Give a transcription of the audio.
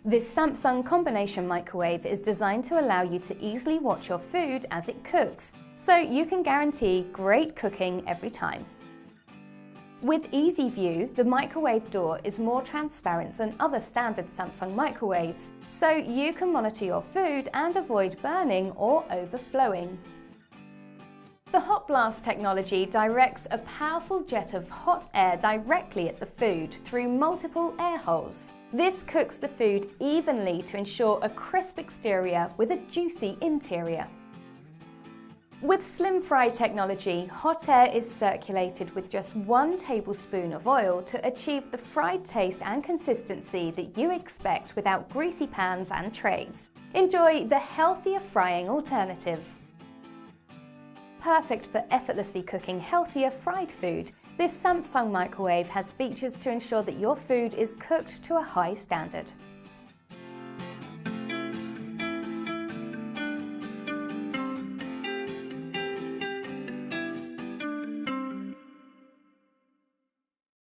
This Samsung combination microwave is designed to allow you to easily watch your food as it cooks, so you can guarantee great cooking every time. With EasyView, the microwave door is more transparent than other standard Samsung microwaves, so you can monitor your food and avoid burning or overflowing. The HotBlast technology directs a powerful jet of hot air directly at the food through multiple air holes. This cooks the food evenly to ensure a crisp exterior with a juicy interior. With slim fry technology, hot air is circulated with just 1 tablespoon of oil to achieve the fried taste and consistency that you expect without greasy pans and trays. Enjoy the healthier frying alternative. Perfect for effortlessly cooking healthier fried food, this Samsung microwave has features to ensure that your food is cooked to a high standard.